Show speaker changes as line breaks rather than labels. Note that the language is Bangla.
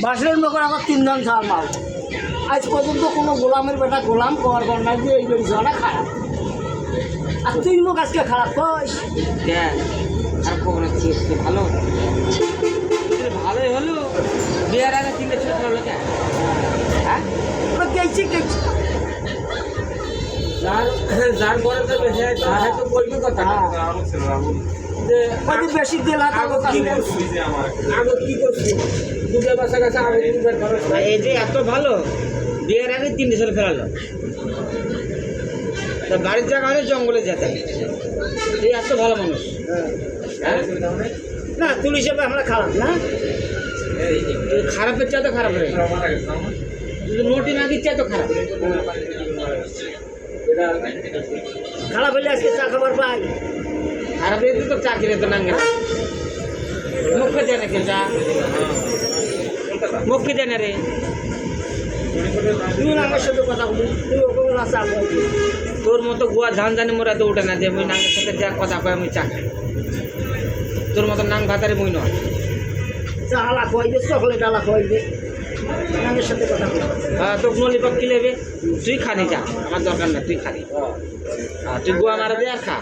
বাসের নগর আমার 3 জন ছাড় মাল আজ পর্যন্ত কোনো গোলামের বেটা গোলাম কর বন্যা দিয়ে এই বেরিয়েছে না খারাপ আর তুই মুখ আজকে খারাপ কইস
আর খবর হচ্ছে ভালো ভালোই হলো বিয়ের আগে 3 ছেলে হলো কেন হ্যাঁ
গেছি
যার পরে তো বেশি হয়তো বলবি কথা
যে বেশি দিলা
কি করছি দুটো বাসা কাছে এই যে এত ভালো বিয়ের আগে 3 ছেলে ফেরালো তা বাড়ির জায়গা হলে জঙ্গলে যেতে এই এত ভালো মানুষ
না তুই হিসেবে আমরা খারাপ না
খারাপের চাই তো খারাপ রে নোটি না দিচ্ছে তো খারাপ
খারাপ হলে আজকে চা খাবার পাই
খারাপ হলে তো চা কিনে তো নাঙ্গে মুখে দেয় না কে চা মুখে দেয় না রে
তুই আমার সাথে কথা বলি তুই ওকে না চা খাবি
তোর মতো গুয়া ধান জানি মোরা তো উঠে না যে মুই নাঙ্গের সাথে যা কথা কয় আমি চা খাই তোর মতো নাং ভাতারে মুই নয়
চা আলা খাওয়াইবে চকলেট আলা খাওয়াইবে আমার সাথে কথা বলি
হ্যাঁ তোকে নলিপপ কি নেবে তুই খানি যা আমার দরকার না তুই খানি তুই গুয়া মারা দে আর খা